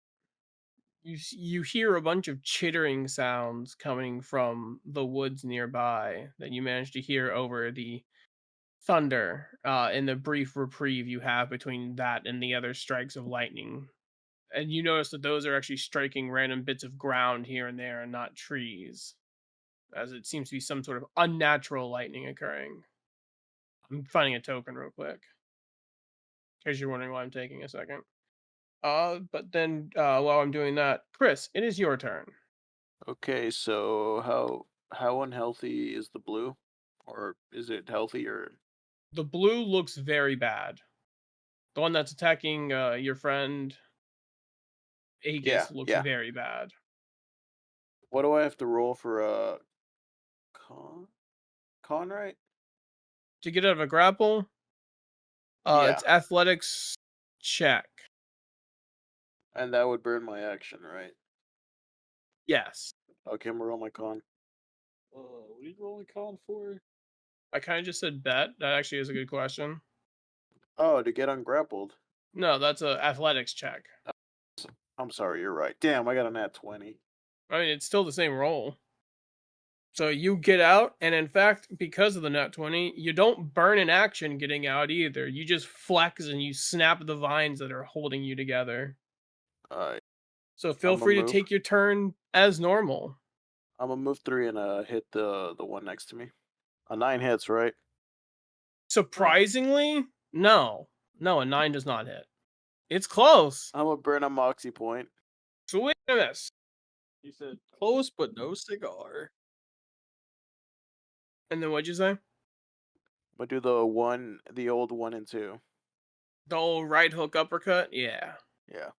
You hear a bunch of chittering sounds coming from the woods nearby that you manage to hear over the thunder in the brief reprieve you have between that and the other strikes of lightning. And you notice that those are actually striking random bits of ground here and there and not trees, as it seems to be some sort of unnatural lightning occurring. I'm finding a token real quick, in case you're wondering why I'm taking a second. But then while I'm doing that, Chris, it is your turn. Okay, so how unhealthy is the blue? Or is it healthy or The blue looks very bad. The one that's attacking your friend Aegis looks yeah. very bad. What do I have to roll for con? Con, right? To get out of a grapple, Yeah. it's athletics check. And that would burn my action, right? Yes. Okay, I'm gonna roll my con. What are you rolling con for? I kind of just said bet. That actually is a good question. Oh, to get ungrappled. No, that's a athletics check. I'm sorry, you're right. Damn, I got a nat 20. I mean, it's still the same roll. So you get out, and in fact, because of the nat 20, you don't burn an action getting out either. You just flex and you snap the vines that are holding you together. Alright. So feel I'ma free to move. take your turn as normal. I'm gonna move 3 and hit the one next to me. A 9 hits, right? Surprisingly, no. No, a 9 does not hit. It's close. I'm gonna burn a moxie point. Sweet miss. He said close but no cigar. And then what'd you say? I'm gonna do the old 1 and 2. The old right hook uppercut? Yeah. Yeah.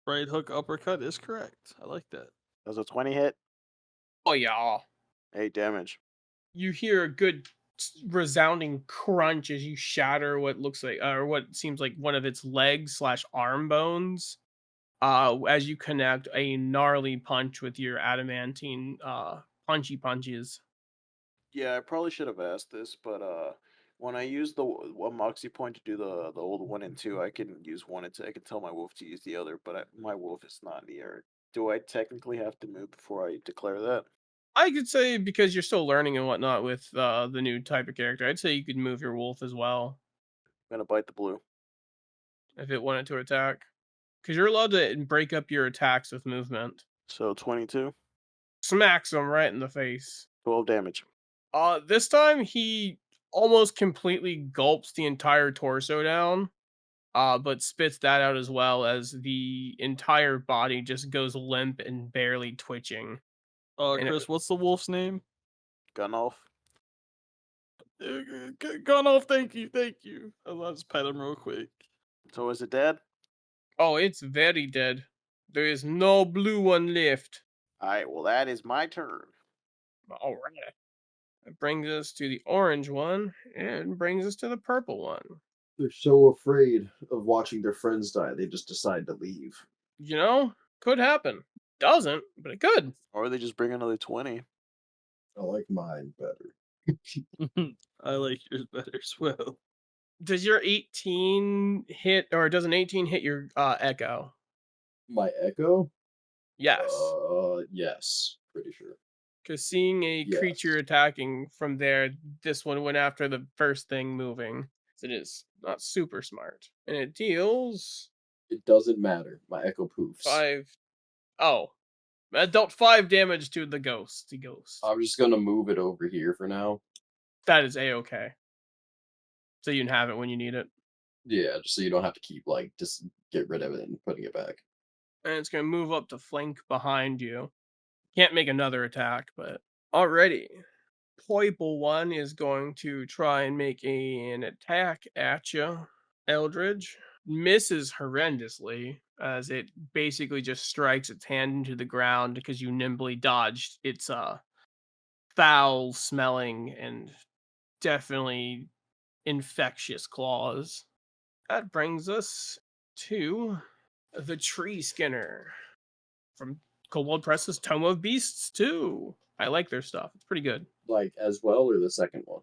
Right hook uppercut is correct. I like that. Does a 20 hit? Oh, yeah. 8 damage. You hear a good resounding crunch as you shatter what looks like, or what seems like one of its legs / arm bones. As you connect a gnarly punch with your adamantine punchy punches. Yeah, I probably should have asked this, but when I use the one moxie point to do the old 1 and 2, I can use 1 and 2. I can tell my wolf to use the other, but my wolf is not in the area. Do I technically have to move before I declare that? I could say, because you're still learning and whatnot with the new type of character, I'd say you could move your wolf as well I'm gonna bite the blue. if it wanted to attack. Because you're allowed to break up your attacks with movement. So 22, Smacks him right in the face. 12 damage. This time he almost completely gulps the entire torso down, but spits that out as well, as the entire body just goes limp and barely twitching. And Chris, what's the wolf's name? Gunolf. Gone off. Thank you. I'll just pet him real quick. So is it dead? Oh, it's very dead. There is no blue one left. Alright, well that is my turn. All right. That brings us to the orange one, and brings us to the purple one. They're so afraid of watching their friends die, they just decide to leave. You know, could happen. Doesn't, but it could. Or they just bring another 20. I like mine better. I like yours better as well. Does your 18 hit, or does an 18 hit your echo? My echo? Yes. Yes, pretty sure. Because seeing a creature attacking from there, this one went after the first thing moving. So it is not super smart. And it deals It doesn't matter. My echo poofs. 5. Oh. That dealt 5 damage to the ghost. The ghost. I'm just gonna move it over here for now. That is a-okay. So you can have it when you need it. Yeah, just so you don't have to keep, like, just get rid of it and putting it back. And it's going to move up to flank behind you. Can't make another attack, but already. Poible one is going to try and make an attack at you. Eldridge misses horrendously, as it basically just strikes its hand into the ground because you nimbly dodged its foul smelling and definitely infectious claws. That brings us to the Tree Skinner from Kobold Press's Tome of Beasts 2. I like their stuff. It's pretty good. Like, as well, or the second one?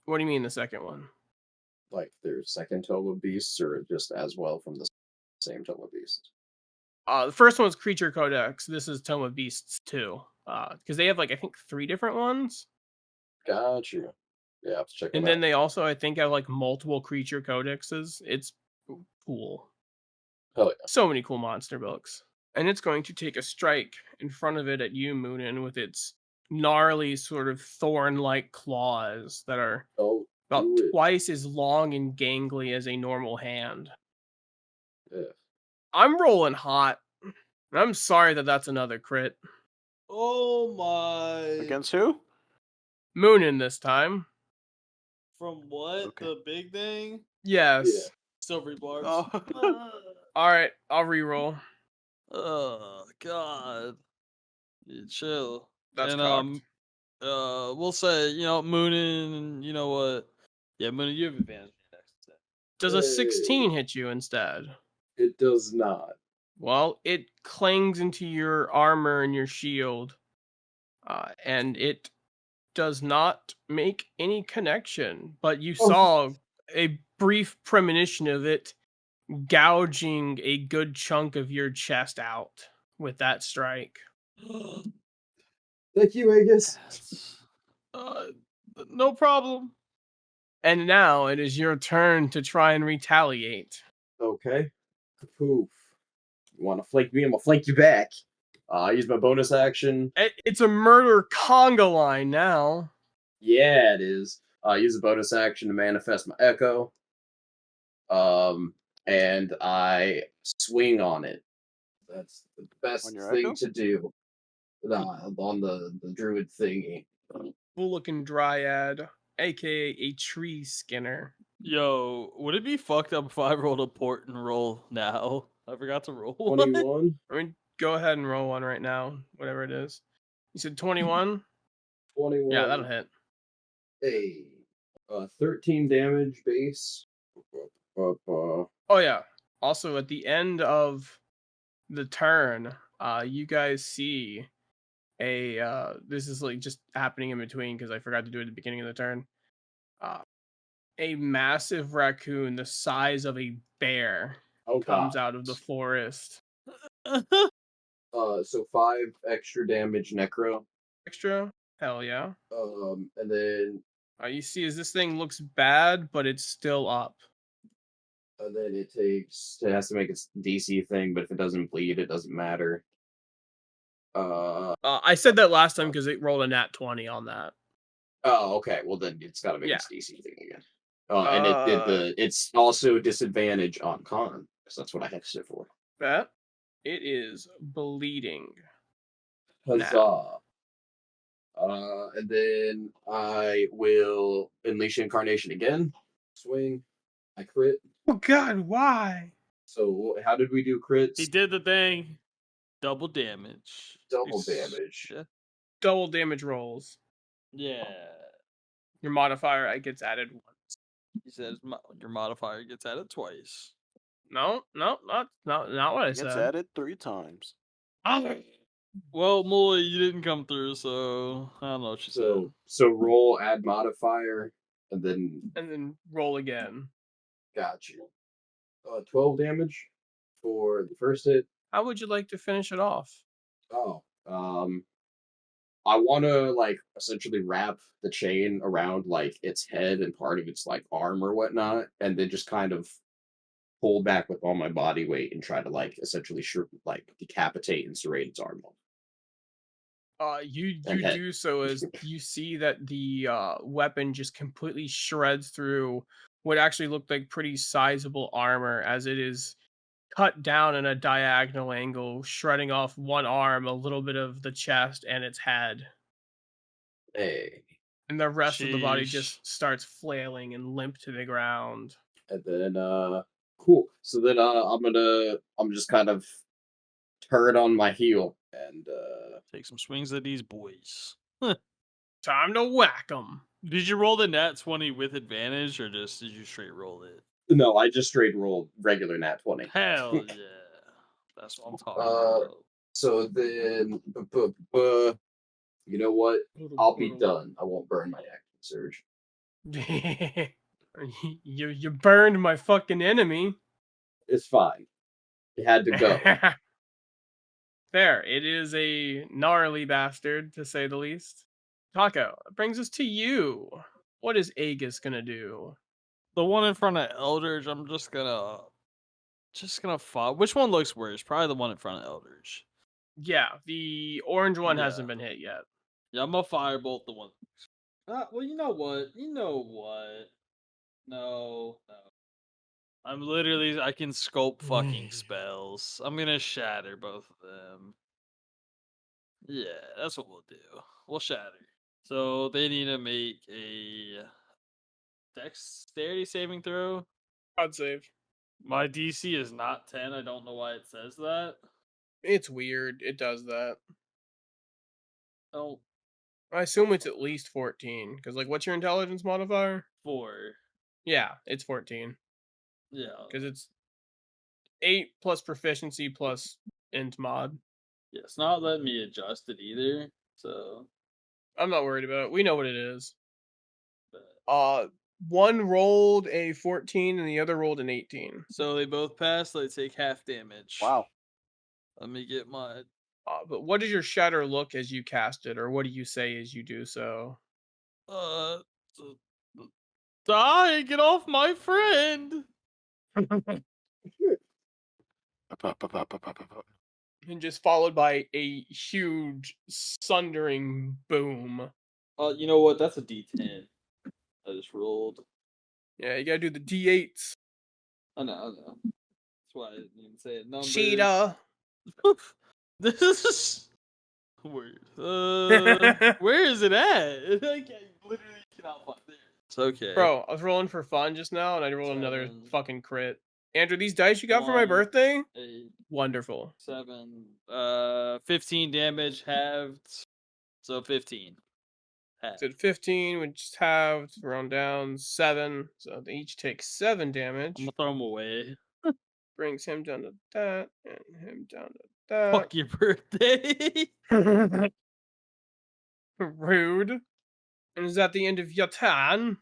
What do you mean the second one? Like, their second Tome of Beasts, or just as well from the same Tome of Beasts? The first one's Creature Codex. This is Tome of Beasts 2. Because they have, like, I think 3 different ones. Gotcha. Yeah, I have to check it out. And then they also, I think, have, like, multiple creature codexes. It's cool. Hell yeah. So many cool monster books. And it's going to take a strike in front of it at you, Moonin, with its gnarly sort of thorn-like claws that are about twice as long and gangly as a normal hand. Yeah. I'm rolling hot. I'm sorry that that's another crit. Oh my. Against who? Moonin this time. From what? Okay. The big thing? Yes. Yeah. Silvery barbs. Oh. Alright, I'll reroll. Oh God. Yeah, chill. That's And cocked. we'll say, Moonin, you know what? Yeah, Moonin, you have advantage next. Does a 16 hit you instead? It does not. Well, it clangs into your armor and your shield, and it does not make any connection. But you Oh. saw a brief premonition of it gouging a good chunk of your chest out with that strike. Thank you, Angus. That's, uh, no problem. And now it is your turn to try and retaliate. Okay. Poof. You want to flank me? I'm gonna flank you back. I use my bonus action. It's a murder conga line now. Yeah, it is. I use a bonus action to manifest my echo. And I swing on it. That's the best On your thing echo? to do. On the druid thingy. Cool looking dryad, aka a tree skinner. Yo, would it be fucked up if I rolled a port and roll now? I forgot to roll one. 21. I mean, go ahead and roll one right now, whatever it is. You said 21? 21. Yeah, that'll hit. Hey. 13 damage base. Oh yeah. Also, at the end of the turn, you guys see this is like just happening in between because I forgot to do it at the beginning of the turn. A massive raccoon the size of a bear comes out of the forest. So 5 extra damage necro. Extra? Hell yeah. And then You see as this thing looks bad, but it's still up. it has to make its DC thing, but if it doesn't bleed, it doesn't matter. I said that last time because it rolled a nat 20 on that. Oh, okay. Well, then it's got to make Yeah. its DC thing again. And it's also disadvantage on con, because that's what I hexed it for. That it is bleeding. Huzzah! And then I will unleash incarnation again. Swing. I crit. Oh God, why? So how did we do crits? He did the thing. Double damage. Double damage. Yeah. Double damage rolls. Yeah. Your modifier gets added once. He says your modifier gets added twice. No, not what I It gets said. added 3 times. Well, Molly, you didn't come through, so I don't know what you said. So roll, add modifier, and then roll again. Got you. 12 damage for the first hit. How would you like to finish it off? Oh, I want to like essentially wrap the chain around like its head and part of its like arm or whatnot, and then just kind of pull back with all my body weight and try to like essentially like decapitate and serrate its arm. You And head. do so as you see that the weapon just completely shreds through what actually looked like pretty sizable armor as it is cut down in a diagonal angle, shredding off one arm, a little bit of the chest and its head. Hey. And the rest of the body Sheesh. just starts flailing and limp to the ground. And then cool. So then I'm just kind of turn on my heel and Take some swings at these boys. Time to whack them. Did you roll the nat 20 with advantage, or just did you straight roll it? no, I just straight rolled regular nat 20. Hell yeah. That's what I'm talking about. So then, you know what? I'll be done. I won't burn my action surge. you burned my fucking enemy. It's fine. It had to go. There, it is a gnarly bastard, to say the least. Taco, it brings us to you. What is Aegis gonna do? The one in front of Eldridge, I'm just gonna fire. Which one looks worse? Probably the one in front of Eldridge. Yeah, the orange one Yeah. hasn't been hit yet. Yeah, I'm gonna firebolt the one. Well, you know what? No. I can scope fucking spells. I'm gonna shatter both of them. Yeah, that's what we'll do. We'll shatter. So they need to make a dexterity saving throw. God save. My DC is not 10. I don't know why it says that. It's weird. It does that. Oh, I assume it's at least 14. Because, like, what's your intelligence modifier? 4. Yeah, it's 14. Yeah. Because it's 8 plus proficiency plus int mod. Yeah, it's not letting me adjust it either. So, I'm not worried about it. We know what it is. but- One rolled a 14 and the other rolled an 18. so they both pass. They take half damage. Wow. Let me get my. But what does your shatter look as you cast it, or what do you say as you do so? Uh, die! Get off my friend! And just followed by a huge sundering boom. You know what? That's a D10. I just rolled. Yeah, you gotta do the D8s. I know. That's why I didn't even say it. Numbers. Cheetah. This is weird. Where is it at? I literally cannot find it. It's okay. Bro, I was rolling for fun just now, and I rolled another 7, fucking crit. Andrew, these dice you got for my 1, birthday? 8, Wonderful. 7, 15 damage halved. So 15. Halved. So 15, which is halved, round down 7. So they each take 7 damage. I'm gonna throw them away. Brings him down to that, and him down to that. Fuck your birthday. Rude. And is that the end of your turn?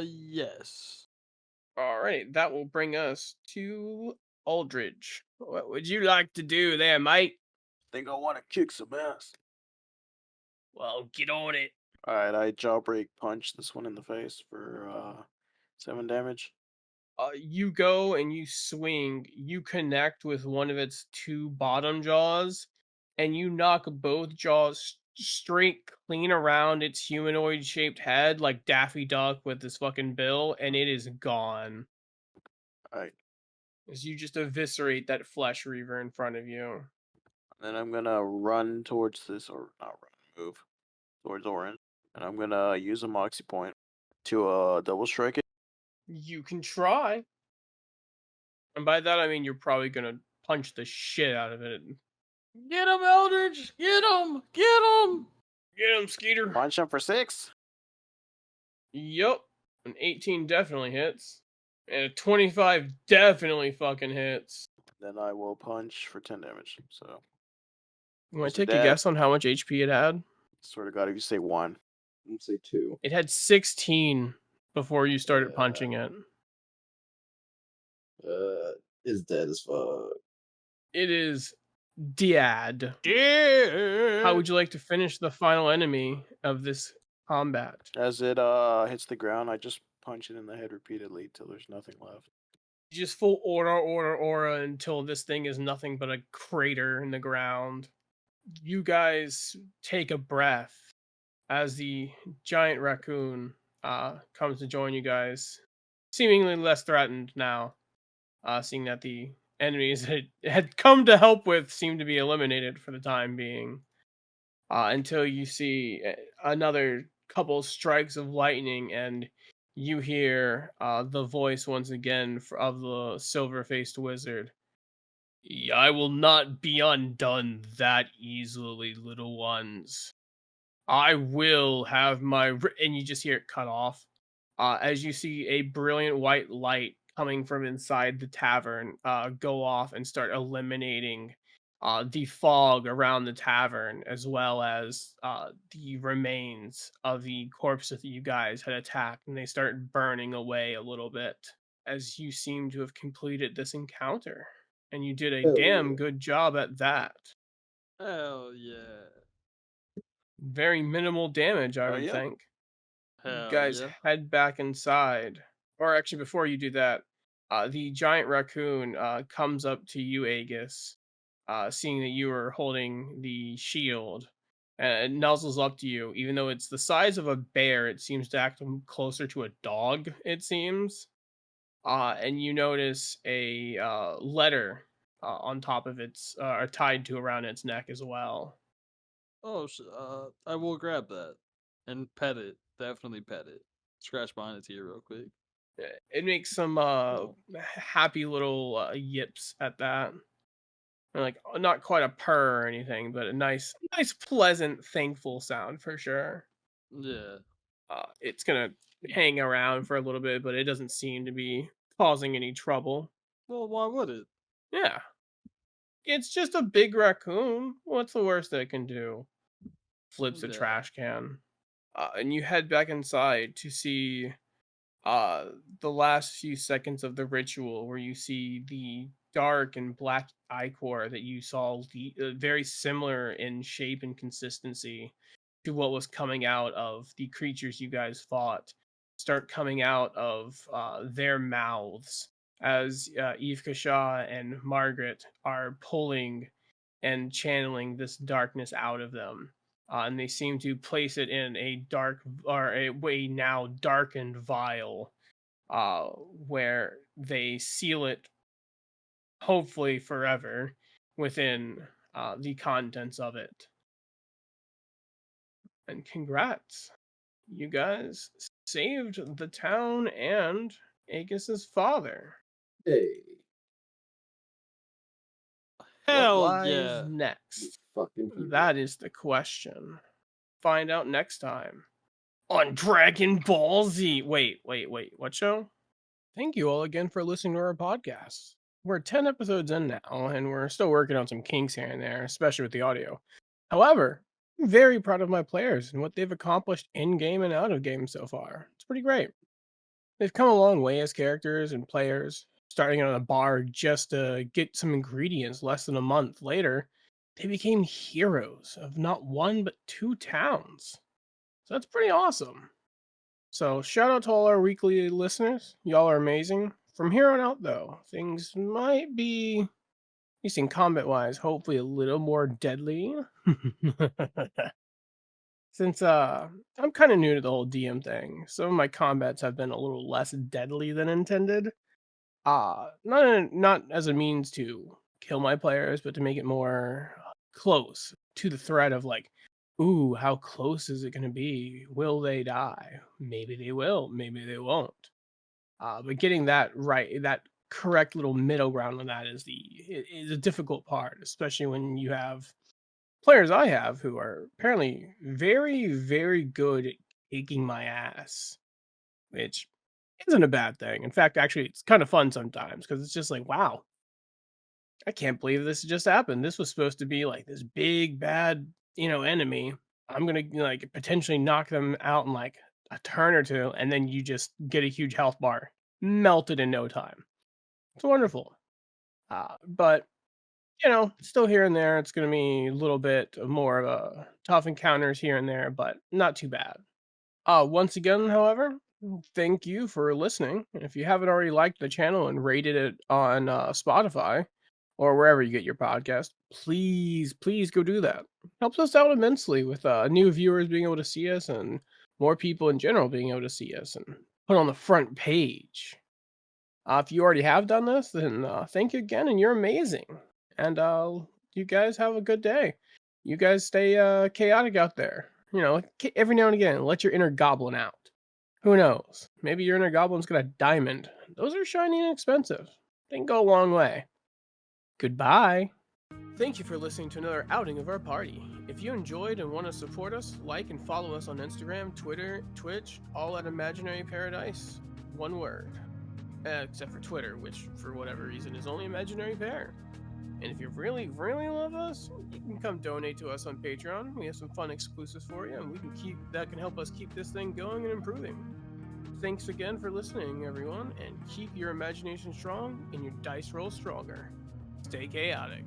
Yes. Alright, that will bring us to Aldridge. What would you like to do there, mate? Think I want to kick some ass. Well, get on it. Alright, I jawbreak punch this one in the face for 7 damage. You go and you swing, you connect with one of its 2 bottom jaws, and you knock both jaws straight clean around its humanoid shaped head like Daffy Duck with his fucking bill, and it is gone. Alright. As you just eviscerate that flesh reaver in front of you. Then I'm gonna run towards this, or not run, move towards Orin. And I'm gonna use a Moxie point to double strike it. You can try. And by that I mean you're probably gonna punch the shit out of it. Get him, Eldridge! Get him! Get him! Get him, Skeeter. Punch him for 6. Yup. An 18 definitely hits. And a 25 definitely fucking hits. Then I will punch for 10 damage. So, You want Mr. to take a Dad. guess on how much HP it had? swear to God, if you say 1. I'm gonna say 2. It had 16 before you started Yeah. punching it. Is dead as fuck. It is dead. Yeah! How would you like to finish the final enemy of this combat? As it hits the ground, I just punch it in the head repeatedly till there's nothing left. Just full aura until this thing is nothing but a crater in the ground. You guys take a breath as the giant raccoon comes to join you guys, seemingly less threatened now, seeing that the enemies it had come to help with seem to be eliminated for the time being. Until you see another couple strikes of lightning and you hear the voice once again of the silver-faced wizard. I will not be undone that easily, little ones. I will have my... And you just hear it cut off. As you see a brilliant white light coming from inside the tavern go off and start eliminating the fog around the tavern, as well as the remains of the corpses that you guys had attacked, and they start burning away a little bit as you seem to have completed this encounter. And you did a Hell damn yeah. good job at that. Hell yeah. Very minimal damage, I Oh, would yeah. think. You Hell guys yeah. head back inside. Or actually, before you do that, the giant raccoon comes up to you, Aegis, seeing that you are holding the shield. And it nuzzles up to you. Even though it's the size of a bear, it seems to act closer to a dog, it seems. And you notice a letter on top of its, tied to around its neck as well. Oh, I will grab that and pet it. Definitely pet it. Scratch behind its ear real quick. It makes some happy little yips at that. And like not quite a purr or anything, but a nice, pleasant, thankful sound for sure. Yeah. It's gonna hang around for a little bit, but it doesn't seem to be causing any trouble. Well, why would it? Yeah, it's just a big raccoon. What's the worst that it can do? Flips a Yeah. trash can. And you head back inside to see uh the last few seconds of the ritual where you see the dark and black ichor that you saw very similar in shape and consistency to what was coming out of the creatures you guys fought start coming out of their mouths as Eve Kasha and Margaret are pulling and channeling this darkness out of them. And they seem to place it in a dark or a way now darkened vial, uh, where they seal it, hopefully forever, within the contents of it. And congrats, you guys saved the town and Agus's father. Hey, What Hell lies yeah. next? fucking hero. That is the question. Find out next time on Dragon Ball Z. Wait. What show? Thank you all again for listening to our podcast. We're 10 episodes in now, and we're still working on some kinks here and there, especially with the audio. However, I'm very proud of my players and what they've accomplished in game and out of game so far. It's pretty great. They've come a long way as characters and players, starting on a bar just to get some ingredients less than a month later. They became heroes of not one but two towns. So that's pretty awesome. So shout out to all our weekly listeners. Y'all are amazing. From here on out, though, things might be, at least in combat wise, hopefully a little more deadly. Since I'm kind of new to the whole DM thing, some of my combats have been a little less deadly than intended. Not as a means to kill my players, but to make it more close to the threat of like, ooh, how close is it going to be? Will they die? Maybe they will, maybe they won't. But getting that right, that correct little middle ground on that is a difficult part, especially when you have players I have who are apparently very, very good at kicking my ass, which isn't a bad thing. In fact, actually, it's kind of fun sometimes because it's just like, wow, I can't believe this just happened. This was supposed to be like this big bad, enemy. I'm gonna like potentially knock them out in like a turn or two, and then you just get a huge health bar, melted in no time. It's wonderful. But still here and there, it's gonna be a little bit more of a tough encounters here and there, but not too bad. Once again, however, thank you for listening. If you haven't already liked the channel and rated it on Spotify or wherever you get your podcast, please go do that. Helps us out immensely with new viewers being able to see us and more people in general being able to see us and put on the front page. If you already have done this, then thank you again, and you're amazing. And you guys have a good day. You guys stay chaotic out there. Every now and again, let your inner goblin out. Who knows? Maybe your inner goblin's got a diamond. Those are shiny and expensive. They can go a long way. Goodbye. Thank you for listening to another outing of our party. If you enjoyed and want to support us, like and follow us on Instagram, Twitter, Twitch, all at Imaginary Paradise. One word. Except for Twitter, which for whatever reason is only Imaginary Pair. And if you really, really love us, you can come donate to us on Patreon. We have some fun exclusives for you, and that can help us keep this thing going and improving. Thanks again for listening, everyone, and keep your imagination strong and your dice roll stronger. Stay chaotic.